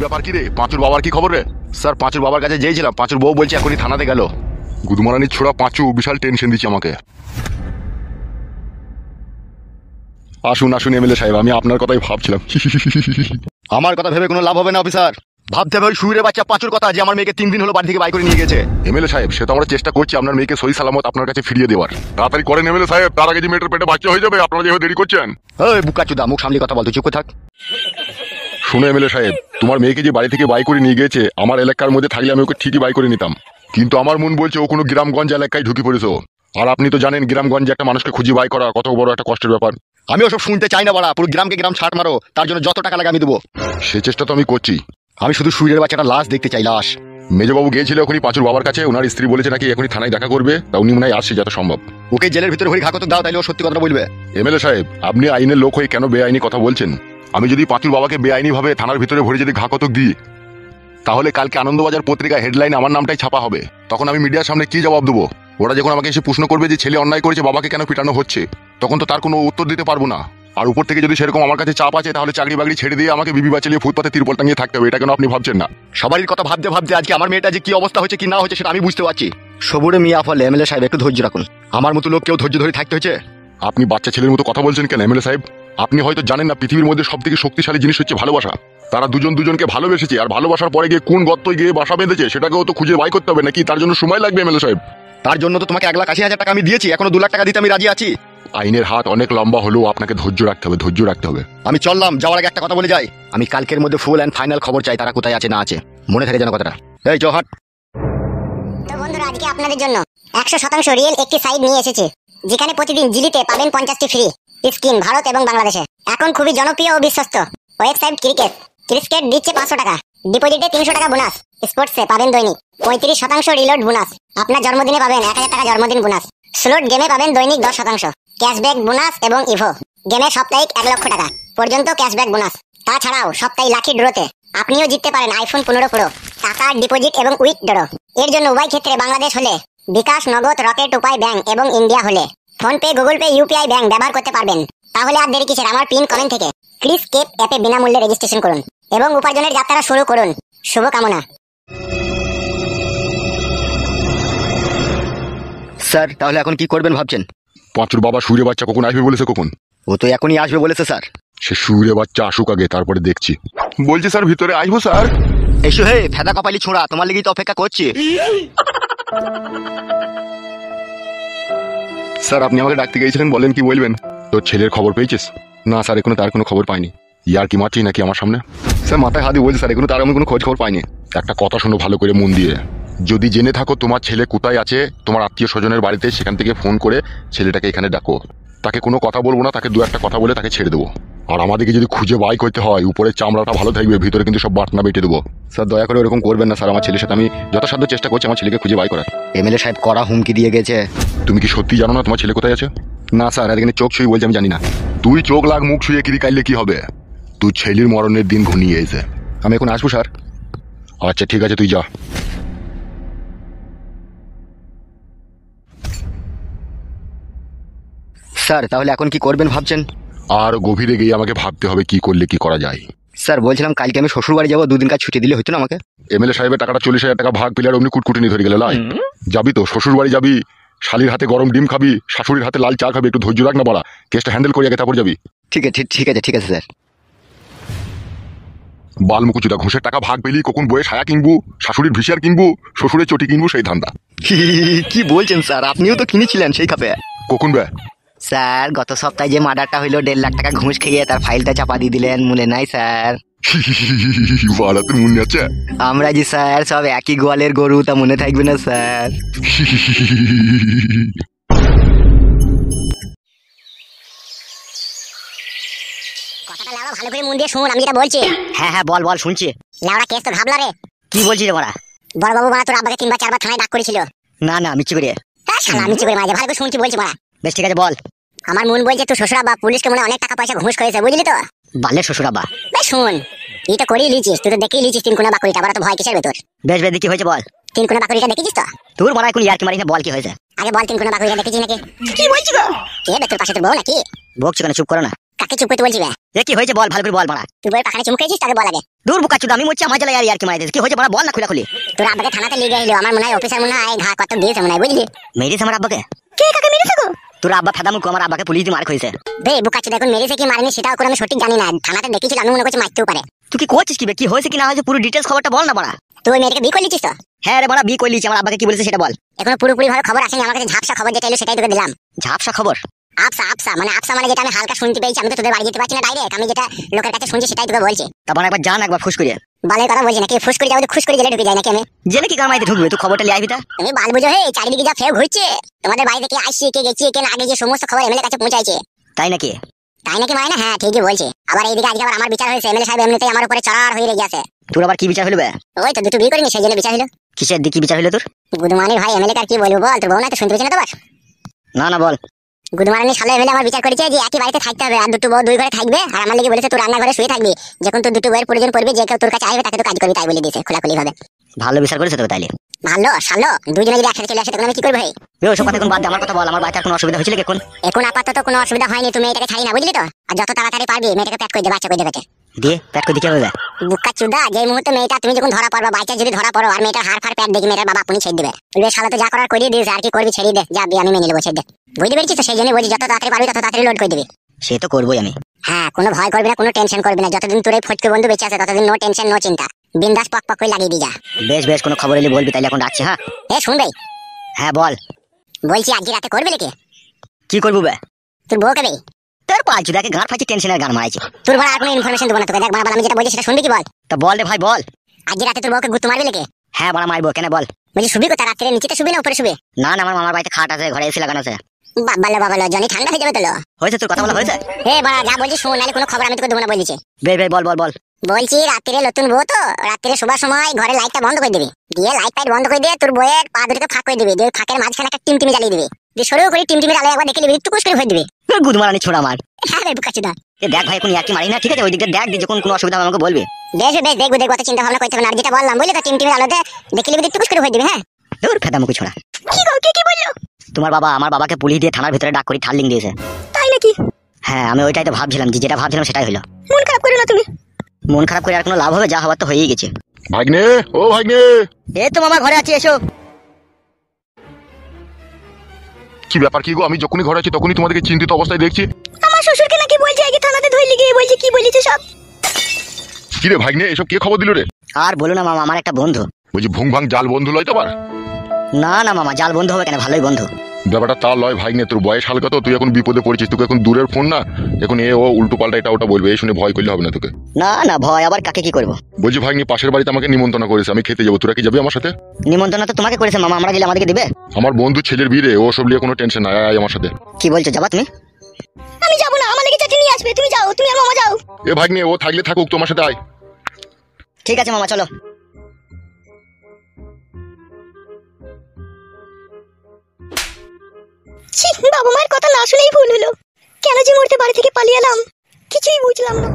ব্যাপার কি রে? পাঁচুর বাবার কি খবর রে? স্যার পাঁচুর বাবার কাছে যেয়েছিলাম, পাঁচুর বউ বলছে এখনই থানাতে গেল। গুদমারানির ছোড়া পাঁচু বিশাল টেনশন দিচ্ছে আমাকে। আসুন আসুন এমএলএ সাহেব, আমি আপনার কথাই ভাবছিলাম। আমার কথা ভেবে কোনো লাভ হবে না অফিসার, ভাবতে হবে ওই শুইরে বাচ্চা পাঁচুর কথা, যে আমার মেয়েকে 3 দিন হলো বাড়ি থেকে বাই করে নিয়ে গেছে। এমএলএ সাহেব, সে তো আমরা চেষ্টা করছি আপনার মেয়েকে সহি সালামত আপনার কাছে ফিরিয়ে দেওয়ার। তাড়াতাড়ি করেন এমএলএ সাহেব, তার আগে যে মেয়েটার পেটে বাচ্চা হয়ে যাবে। আপনারা যেভাবে দেরি করছেন। ওই বুকাচুদা, মুখ সামলে কথা বল, তুই চুপ করে থাক। শুনো এমএলএ সাহেব, তোমার মেয়েকে যে বাড়ি থেকে বাই করে নিয়ে গেছে, আমার এলাকার মধ্যে থাকলে আমি ওকে ঠিকই বাই করে নিতাম, কিন্তু আমার মন বলছে ও কোনো গ্রামগঞ্জ এলাকায় ঢুকে পড়েছে। আর আপনি তো জানেন গ্রামগঞ্জে একটা মানুষকে খুঁজে বাই করা কত বড় একটা কষ্টের ব্যাপার। আমি ওসব শুনতে চাই না বাড়া, পুরো গ্রামকে গ্রাম ছাড় মারো, তার জন্য যত টাকা লাগে আমি দেবো। সে চেষ্টা তো আমি করছি, আমি শুধু শুইরের বাচ্চাটা লাশ দেখতে চাই, লাশ। মেজবাবু গিয়েছিল এখনই পাঁচুর বাবার কাছে, ওনার স্ত্রী বলেছে নাকি এখনই থানায় দেখা করবে, তা উনি মনে হয় আসছে যত সম্ভব। ওকে জেলের ভিতরে হরি ঘাকত দাও, তাইলে ও সত্যি কথা বলবে। এমএলএ সাহেব, আপনি আইনের লোক হয়ে কেন বেআইনি কথা বলছেন? আমি যদি পাঁচুর বাবাকে বেআইনি ভাবে থানার ভিতরে ভরে যদি ঘাকতক দিই, তাহলে কালকে আনন্দবাজার পত্রিকা হেডলাইন আমার নামটাই ছাপা হবে। তখন আমি মিডিয়ার সামনে কি জবাব দেবো? ওরা যখন আমাকে এসে প্রশ্ন করবে যে ছেলে অন্যায় করেছে, বাবাকে কেন পিটানো হচ্ছে, তখন তো তার কোনো উত্তর দিতে পারবো না। আর উপর থেকে যদি সেরকম আমার কাছে চাপ আছে, তাহলে চাকরি বাকরি ছেড়ে দিয়ে আমাকে বিবি বাঁচালিয়ে ফুটপাতে তিরপল টাঙিয়ে থাকতে হবে। এটা কেন আপনি ভাবছেন না? সবারই কথা ভাবতে ভাবতে আজকে আমার মেয়েটা যে কি অবস্থা হচ্ছে কি না হচ্ছে সেটা আমি বুঝতে পারছি। সবুরে মিয়া ফলে এমএলএ সাহেব একটু ধৈর্য রাখুন, আমার মতো লোক কেউ ধৈর্য ধরে থাকতে হচ্ছে। আপনি বাচ্চা ছেলের মতো কথা বলছেন কেন এমএলএ সাহেব? আপনি হয়তো জানেন না, পৃথিবীর মধ্যে সব থেকে শক্তিশালী জিনিস হচ্ছে ভালোবাসা। তারা দুজন দুজনকে ভালোবেসেছে, আর ভালোবাসার পরে গিয়ে কোন গর্তয় গিয়ে বাসা বেঁধেছে সেটাকেও তো খুঁজে বাই করতে হবে নাকি? তার জন্য সময় লাগবে এমএলএ সাহেব। তার জন্য তো তোমাকে 1,80,000 টাকা আমি দিয়েছি, এখনো 2 লাখ টাকা দিতে আমি রাজি আছি। আইনের হাত অনেক লম্বা হলেও আপনাকে ধৈর্য রাখতে হবে, ধৈর্য রাখতে হবে। আমি চললাম, যাওয়ার আগে একটা কথা বলে যাই, আমি কালকের মধ্যে ফুল অ্যান্ড ফাইনাল খবর চাই, তারা কোথায় আছে না আছে, মনে থাকে যেন কথাটা। এই জহাট। তো বন্ধুরা, আজকে আপনাদের জন্য 100% রিয়েল একটি সাইট নিয়ে এসেছে, যেখানে প্রতিদিন জিলিতে পাবেন 50টি ফ্রি স্কিন ভারত এবং বাংলাদেশে। এখন খুবই জনপ্রিয় ও বিশ্বস্ত ওয়েবসাইট ক্রিকেট দিচ্ছে 500 টাকা, ডিপোজিটে 300 টাকা বোনাস, স্পোর্টসে পাবেন দৈনিক 35% রিলোড বোনাস, আপনার জন্মদিনে পাবেন 1000 টাকা জন্মদিন বোনাস, স্লট গেমে পাবেন দৈনিক 10% ক্যাশব্যাক বোনাস এবং ইভো গেমে সাপ্তাহিক 1 লক্ষ টাকা পর্যন্ত ক্যাশব্যাক বোনাস। তাছাড়াও সপ্তাহে লাকি ড্রতে আপনিও জিততে পারেন আইফোন 15 প্রো, টাকা ডিপোজিট এবং উইথড্র। এর জন্য উভয় ক্ষেত্রে বাংলাদেশ হলে বিকাশ, নগদ, রকেট, উপায় ব্যাংক এবং ইন্ডিয়া হলে PhonePe, Google pay, UPI bank ব্যবহার করতে পারবেন। তাহলে আর দেরি কিসের, আমার পিন কমেন্ট থেকে ক্রিস কেপ অ্যাপে বিনামূল্যে রেজিস্ট্রেশন করুন এবং উপার্জনের যাত্রা শুরু করুন। শুভকামনা। স্যার, তাহলে এখন কি করবেন ভাবছেন? পাঁচুর বাবা শুইরে বাচ্চা কখন আসবে বলেছে? কখন? ও তো এখনই আসবে বলেছে স্যার। সে শুইরে বাচ্চা আসুক আগে, তারপরে দেখছি। বলছি স্যার ভিতরে আসবো স্যার? এসো হে ফেদা কপালি ছোঁড়া, তোমার লেগেই তো অপেক্ষা করছি। স্যার আপনি আমাকে ডাকতে গিয়েছিলেন, বলেন কি বলবেন? তোর ছেলের খবর পেয়েছিস? না স্যার, এখনো তার কোনো খবর পাইনি। ইয়ার কি মারছি নাকি আমার সামনে? স্যার মাথায় হাত দিয়ে বলছি স্যার, এখনো তার আমি কোনো খোঁজ খবর পাইনি। একটা কথা শোনো ভালো করে মন দিয়ে, যদি জেনে থাকো তোমার ছেলে কোথায় আছে, তোমার আত্মীয় স্বজনের বাড়িতে, সেখান থেকে ফোন করে ছেলেটাকে এখানে ডাকো। তাকে কোনো কথা বলবো না, তাকে 2-1টা কথা বলে তাকে ছেড়ে দেবো। আর আমাদেরকে যদি খুঁজে বাই করতে হয়, উপরের চামড়াটা ভালো থাকবে, ভিতরে কিন্তু সব বাটনা বেটে দেবো। স্যার দয়া করে ওরকম করবেন না স্যার, আমার ছেলের সাথে আমি যথাসাধ্য চেষ্টা করছি আমার ছেলেকে খুঁজে বাই করার। এমএলএ সাহেব কড়া হুমকি দিয়ে গেছে। তুমি কি সত্যি জানো না তোমার ছেলে কোথায় আছে? না স্যার, এখানে চোখ ছুঁয়ে বলছে আমি জানি না। তুই চোখ লাগ, মুখ ছুঁয়ে কিরি কাইলে কি হবে? তুই ছেলের মরণের দিন ঘনিয়ে এসে। আমি এখন আসবো স্যার? আচ্ছা ঠিক আছে, তুই যা। স্যার, তাহলে এখন কি করবেন ভাবছেন? আর গভীরে গিয়ে আমাকে ভাবতে হবে কি করলে কি করা যায়। স্যার বলছিলাম, কালকে আমি শ্বশুর বাড়ি যাবো, 2 দিন কাজ ছুটি দিলে হতো না আমাকে? এমএলএ সাহেবের টাকাটা 40,000 টাকা ভাগ পেলে আর অমনি কুটকুটি ধরে গেলে লাই। যাবি তো শ্বশুর বাড়ি যাবি, শালির হাতে গরম ডিম খাবি, শাশুড়ির হাতে লাল চা খাবি, একটু ধৈর্য রাখ না বাড়া, কেসটা হ্যান্ডেল করে আগে তারপর যাবি। ঠিক আছে ঠিক আছে স্যার। বালমুকুচুটা ঘুষের টাকা ভাগ পেলি কখন বইয়ে সায়া কিনবো, শাশুড়ির ভিসিয়ার কিনবো, শ্বশুরের চটি কিনবো, সেই ধান্দা। কি বলছেন স্যার, আপনিও তো কিনেছিলেন সেই খাপে। কখন বে? স্যার গত সপ্তাহে যে মার্ডারটা হইলো 1.5 লাখ টাকা ঘুষ খেয়ে তার ফাইলটা চাপা দিয়ে দিলেন, মনে নাই স্যার? বাড়াতে মনে আছে? আমরা জি স্যার সব একই গোয়ালের গরু, তা মনে থাকবে না স্যার? কথাটা লাউড়া ভালো করে মন দিয়ে শুন, আমি যেটা বলছি। হ্যাঁ বল শুনছি। লাউড়া কেস তো ভাবলা রে। কি বলছিস রে বড়া? বড় বাবু তোর আব্বাকে 3 বার 4 বার থানায় ডাক করেছিল। না মিছি করে। হ্যাঁ শালা মিছি করে মাঝে ভালো করে শুনছি বলছি বড়া। বেশ ঠিক আছে বল। আমার মন বলছে তোর শ্বশুর আব্বা পুলিশকে মনে অনেক টাকা পয়সা ঘুষ করেছে, বুঝলি তো? বালের শ্বশুর আব্বা। বেশ শুন, এই তো করেই লিচিস, তুই তো দেখেই লিচিস 3 কোনা বাকুড়িটা, আবার তো ভয় কিসের ভেতর? বেশ কি হয়েছে বল। 3 কোনা বাকুড়িটা দেখেছিস তো? তোর বড় এখন ইয়ার কি মারিস না, বল কি হয়েছে? আগে বল 3 কোনা বাকুড়িটা দেখেছিস নাকি? কি বলছিস গো? কে বে তোর পাশে তোর বউ নাকি? বকছ কেন, চুপ করো না। কাকে চুপ করতে বলছি বে? এ কি হয়েছে বল, ভালো করে বল মারা। তুই বই পাখানে চুমু খেয়েছিস, তাকে বল আগে। দূর বুকা চুদা, আমি মরছি আমার জ্বালায় আর কি মারা দিয়েছে। কি হয়েছে মারা, বল না খুলে খুলি। তোর আব্বাকে থানাতে নিয়ে গেলো, আমার মনে হয় অফিসার মনে হয় ঘা কত দিয়েছে মনে হয়, বুঝলি? মেরেছে আমার আব্বাকে? কে কাকে মেরেছে গো? তোর আব্বা ফেদা মুখ, আমার আব্বাকে পুলিশ দিয়ে মার খাইছে। বে বুকাচ্ছি, দেখুন মেরেছে কি মারেনি সেটাও করে আমি সঠিক জানি না। থানাতে দেখেছিল, আমি মনে করছি মারতেও পারে। তুই কি করছিস কি বে, কি হয়েছে কি না হয়েছে পুরো ডিটেইলস খবরটা বল না মারা। তুই ওই মেয়েটাকে বিয়ে করলিছিস তো? হ্যাঁ রে মারা, বিয়ে করলিছি। আমার আব্বাকে কি বলেছে সেটা বল। এখনো পুরোপুরি ভাবে খবর আসেনি আমার কাছে, ঝাপসা খবর যেটা এলো সেটাই তোকে দিলাম। ঝাপসা খবর? আপসা মানে যেটা আমি হালকা শুনতে পেয়েছি। আমি তো তোদের বাড়ি যেতে পারছি না ডাইরেক্ট, আমি যেটা লোকের কাছে শুনছি সেটাই তোকে বলছি। তারপর একবার জান, একবার ফুস করে। বালের কথা বলছি নাকি? ফুস করে যাবো, খুশ করে জেলে ঢুকে যায় নাকি আমি? জেলে কি কামাইতে ঢুকবে? তুই খবরটা লিয়ে আইবি তা। তুমি বাল বুঝো হে, চারিদিকে যা ফের ঘুরছে। তোমাদের বাড়ি থেকে আসছি, কে গেছি, কে না গেছি, সমস্ত খবর এমএলএ কাছে পৌঁছাইছে। তাই নাকি? তাই নাকি মানে না? হ্যাঁ ঠিকই বলছে। আবার এইদিকে আজকে আবার আমার বিচার হয়েছে, এমএলএ সাহেব এমনিতেই আমার উপরে চড়ার হয়ে রেগে আছে। তোর আবার কি বিচার হলো বে? ওই তো দুটো বিয়ে করিনি, সেই জন্য বিচার হলো। কিসের দিকে বিচার হলো তোর? গুদমানি ভাই এমএলএ কার কি বলবো বল? তোর বউ না তো শুনতে পেয়েছি না তোমার? না না বল। গুদমানি সালে এমএলএ আমার বিচার করেছে যে একই বাড়িতে থাকতে হবে, আর দুটো বউ দুই ঘরে থাকবে। আর আমার লেগে বলেছে তুই রান্নাঘরে শুয়ে থাকবি, যখন তোর দুটো বউয়ের প্রয়োজন পড়বে যে কেউ তোর কাছে আসবে তাকে তো কাজ করবি, তাই বলে দিয়েছে খোলাখুলি ভাবে। ভালো বিচার করেছে তো তাইলে। ভালো শালো, দুজনে যদি একসাথে চলে আসে তখন আমি কি করবো? ভাই ওসব কথা এখন বাদ দে, আমার কথা বল। আমার বাচ্চার কোনো অসুবিধা হয়েছিল কি এখন? এখন আপাতত কোনো অসুবিধা হয়নি, তুমি এটাকে ছাড়ি না, বুঝলি তো? আর যত তাড়াতাড়ি পারবি মেয়েটাকে প্যাক করে দে, বাচ্চা করে দেবে। দিয়ে প্যাট করে দিতে হবে? বুকা চুদা, যে মুহূর্তে মেয়েটা তুমি যখন ধরা পড়বা, বাচ্চা যদি ধরা পড়ো আর মেয়েটার হাড় ফাড় প্যাট দেখি মেয়েটার বাবা আপনি ছেড়ে দেবে। বলবে শালা তো যা করার করিয়ে দিস, আর কি করবি ছেড়ে দে, যা বিয়ে আমি মেনে নেবো, ছেড়ে দে। বুঝতে পেরেছিস তো? সেই জন্য বলছি যত তাড়াতাড়ি পারবি তত তাড়াতাড়ি লোড করে দিবি। সে তো করবোই আমি। হ্যাঁ, কোনো ভয় করবি না, কোনো টেনশন করবি না। যতদিন তোর এই ফটকে বন্ধু বেঁচে আছে ততদিন নো টেনশন নো চিন্তা, বিন্দাস পক পক করে লাগিয়ে দি যা। বেশ বেশ, কোনো খবর এলে বলবি, তাইলে এখন রাখছি। হ্যাঁ এ শুনবে? হ্যাঁ বল। বলছি আজকে রাতে করবে নাকি? কি করবো বে? তোর বউ কবে? তোর পাঁচ দেখে গান ফাইছি, টেনশনের গান মারাইছি। তোর বড় আর কোনো ইনফরমেশন দেবো না তোকে। দেখ বাবা, আমি যেটা বলছি সেটা শুনবি কি বল? তা বল রে ভাই বল। আজকে রাতে তোর বউকে গুত্তু মারবি নাকি? হ্যাঁ বড় মারবো, কেন বল। বলছি শুবি কোথায়? রাত্রে নিচেতে শুবি না উপরে শুবি? না না, আমার মামার বাড়িতে খাট আছে, ঘরে এসি লাগানো আছে। বাবা জনি ঠান্ডা হয়ে যাবে তো। হয়েছে তোর কথা বলা হয়েছে? হে বাবা, যা বলছি শোন, নাহলে কোনো খবর আমি তোকে দেবো না বলছি। বে বে বল বল বল। বলছি রাত্রে নতুন বউ তো, রাত্রে শোবার সময় ঘরে লাইটটা বন্ধ করে দিবি, দিয়ে লাইট ফাইট বন্ধ করে দিয়ে তোর বউয়ের পা দুটোকে ফাঁক করে দিবি, দিয়ে ফাঁকের মাঝখানে একটা টিমটিমি জ্বালিয়ে দিবি, দিয়ে সরু করে টিমটিমির আলো একবার দেখে নিবি, একটু কুস করে ভরে দিবি। গুদমারানি ছোড়া আমার। হ্যাঁ রে বুকাচুদা। এ দেখ ভাই, এখন ইয়ার্কি মারি না, ঠিক আছে? ওই দিকটা দেখ, যখন কোনো অসুবিধা হবে আমাকে বলবি। বেশ বেশ, দেখবো দেখবো, তো চিন্তা ভাবনা করতে হবে না। আর যেটা বললাম বুঝলি তো, টিমটিমির আলোতে দেখে নিবি, একটু কুস করে ভরে দিবি। হ্যাঁ তোর ফেদা মুখে ছোড়া। কি গো, কি বললো? তোমার বাবা আমার বাবাকে পুলিশ দিয়ে থানার ভিতরে ডাক করে ঠাল্লিং দিয়েছে। তাই নাকি? হ্যাঁ, আমি ওইটাই তো ভাবছিলাম, যে যেটা ভাবছিলাম সেটাই হলো। মন খারাপ করো না তুমি। মন খারাপ করে আর কোনো লাভ হবে? যা হওয়ার তো হয়েই গেছে। ভাগ্নে, ও ভাগ্নে। এই তো মামা ঘরে আছি, এসো। কি ব্যাপার কি গো? আমি যখনই ঘরে আছি তখনই তোমাদেরকে চিন্তিত অবস্থায় দেখছি। আমার শ্বশুরকে নাকি বলছে আগে থানাতে ধরে গিয়ে বলছে, কি বলেছে সব? কি রে ভাগ্নে, এসব কে খবর দিল রে? আর বলো না মামা, আমার একটা বন্ধু। বলছি ভুং ভাং জাল বন্ধু লয় তো আবার? না না মামা, জাল বন্ধু হবে কেন, ভালোই বন্ধু। ব্যাপারটা তা লয় ভাগ্নে, তোর বয়স হালকা তো, তুই এখন বিপদে পড়েছিস, তোকে এখন দূরের ফোন না, এখন এ ও উল্টো পাল্টা এটা ওটা বলবে, এই শুনে ভয় করলে হবে না তোকে। না না, ভয় আবার কাকে কি করবো? বলছি ভাগ্নি, পাশের বাড়িতে আমাকে নিমন্ত্রণ করেছে, আমি খেতে যাবো, তোরা কি যাবি আমার সাথে? নিমন্ত্রণ তো তোমাকে করেছে মামা, আমরা গেলে আমাদেরকে দিবে? আমার বন্ধু ছেলের বিয়ে রে, ও সব নিয়ে কোনো টেনশন নাই, আয় আমার সাথে। কি বলছো, যাবা তুমি? আমি যাবো না, আমার লেগে চাটনি নিয়ে আসবে, তুমি যাও, তুমি আর মামা যাও। এ ভাগ্নে, ও থাকলে থাকুক, তোমার সাথে আয়। ঠিক আছে মামা, চলো। ছি, বাবা মায়ের কথা না শুনেই ভুল হলো। কেন যে মরতে বাড়ি থেকে পালিয়ে এলাম কিছুই বুঝলাম না।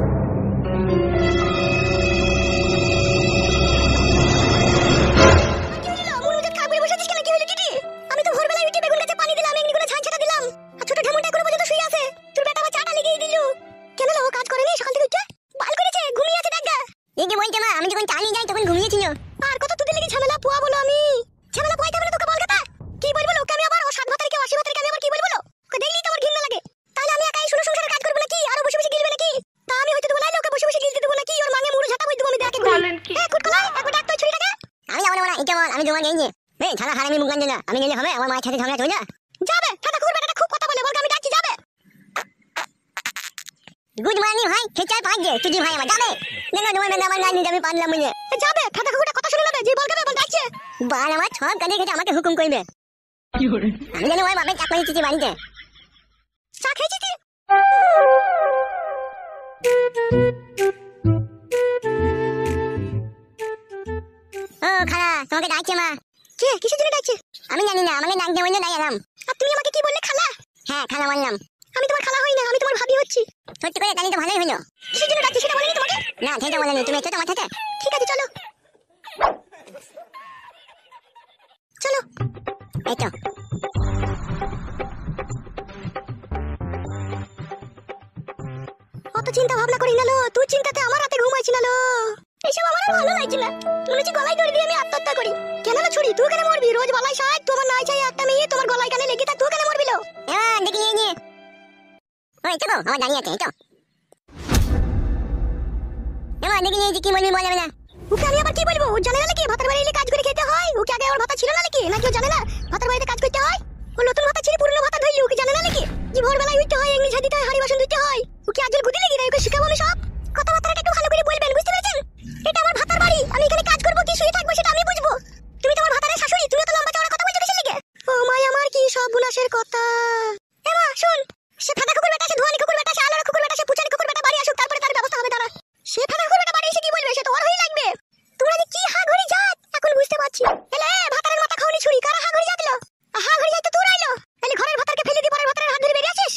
আমি তো ভোরবেলায় উঠে বেগুন গাছে পানি দিলাম, এমনি করে ঝাঁঝ ছেটা দিলাম, আর ছোট ঢেমুটা এখনো পর্যন্ত শুয়ে আছে। তোর বেটা আমার চাটা লেগেই দিল। কেন ও কাজ করেনি সকাল থেকে উঠে? বাল করেছে, ঘুমিয়ে আছে দেখা। এই যে বলছে মা, আমি যখন চা নিয়ে যাই তখন ঘুমিয়েছিল। আর কত তোদের লেগে ঝামেলা পোয়া বলো? আমি ঝামেলা পোয়াইতে হবে না তোকে, বল কথা কি বলবো? ওকে আমি আবার ও 7 ভাতারিকে 80 ভাতারিকে আমি আবার কি বলবো? ওকে দেখলেই তো আমার ঘৃণা লাগে। তাহলে আমি একাই শুনো সংসারে কাজ করবো নাকি? আর বসে বসে গিলবে নাকি? তা আমি হয়তো দেবো না, ওকে বসে বসে গিলতে দেবো নাকি? ওর মাঙে মুড়ো ঝাঁটা বই দেবো আমি দেখে গুলি। কুটকলা একবার ডাক তো ছুরিটাকে। আমি যাবো না, এটা বল, আমি তোমার গেইনি। এই ছাড়া হারামি মুখ গাঞ্জে না, আমি গেলে হবে? আমার মায়ের সাথে ঝগড়া চলে যাবে। ঠাটা কুকুর বেটাটা খুব কথা বলে, বলকে আমি ডাকছি, যাবে। গুড মর্নিং ভাই, খেচার পাঁচে তুই ভাই আমার যাবে। দেখো তোমার মেয়ে আমার গাড়ি যাবে, পারলাম বুঝে যাবে। ঠাটা কুকুরটা কথা শুনে নেবে, যে বলকে বল ডাকছে। বাল আমার সব কাজে খেতে আমাকে হুকুম করবে। আমি জানি ওই বাপের চাকরি চিঠি বাড়িতে চা খেয়েছি তুই। ও খালা, তোমাকে ডাকছে মা। কে কিসের জন্য ডাকছে? আমি জানি না, আমাকে ডাকতে বললে তাই এলাম। আর তুমি আমাকে কি বললে, খালা? হ্যাঁ খালা বললাম। আমি তোমার খালা হই না, আমি তোমার ভাবি হচ্ছি। সত্যি করে তাহলে তো ভালোই হলো। কিসের জন্য ডাকছি সেটা বলেনি তোমাকে? না সেটা বলেনি, তুমি একটু তোমার সাথে। ঠিক আছে চলো চলো, এই তো। চিন্তা ভাবনা করি না লো, তুই চিন্তাতে আমার রাতে ঘুমাইছি না লো। এসব আমার আর ভালো লাগছে না, মনে হচ্ছে গলায় দড়ি দিয়ে আমি আত্মহত্যা করি। কেন লো ছুরি, তুই কেন মরবি? রোজ বালাই সাজ, তোমার নাই চাই একটা মেয়ে তোমার গলায় কানে লেগে থাক, তুই কেন মরবি লো? দেখি নিয়ে ওই চলো আমার জানি আছে, এই তো এমন দেখি নিয়ে কি বলবি বলে না। ওকে আমি আবার কি বলবো? ও জানে না নাকি ভাতার বাড়ি এলে কাজ করে খেতে হয়? ওকে আগে আমার ভাতা ছিল না নাকি? নাকি ও জানে না ভাতার বাড়িতে কাজ করতে হয়? ও নতুন ভাতা ছেড়ে পুরনো ভাতা ধরলি, ওকে জানে না নাকি যে ভোরবেলায় উঠতে হয়, ইংলিশ দিতে হয়, হাড়ি বাসন ধুতে হয়? ওকে আজল গুদি লেগে ওকে শিখাবো আমি সব। কথাবার্তাটা একটু ভালো করে বলবেন, বুঝতে পেরেছেন? এটা আমার ভাতার বাড়ি, আমি এখানে কাজ করবো কি শুয়ে থাকবো সেটা আমি বুঝবো। তুমি তোমার ভাতারের শাশুড়ি, তুমি তো লম্বা চওড়া কথা বলছো কিসের লেগে? ও মাই আমার কি সব বুলাসের কথা। এমা শুন, সে ফাঁকা কুকুর বেটা, সে ধোয়ানি কুকুর বেটা, সে আলোর কুকুর বেটা, সে পুচারি কুকুর বেটা বাড়ি আসুক, তারপরে তার ব্যবস্থা হবে দাঁড়া। সে ফাঁকা কুকুর বেটা বাড়ি এসে কি বলবে? সে তো ওর হয়ে লাগবে। তোমরা যে কি হা ঘড়ি জাত এখন বুঝতে পারছি। এলে ভাতারের মাথা খাওনি ছুরি, কারা হা ঘড়ি জাত লো? হা ঘড়ি জাত তো তোর আইলো। এলে ঘরের ভাতারকে ফেলে দি, পরের ভাতারের হাত ধরে বেরিয়ে আসিস।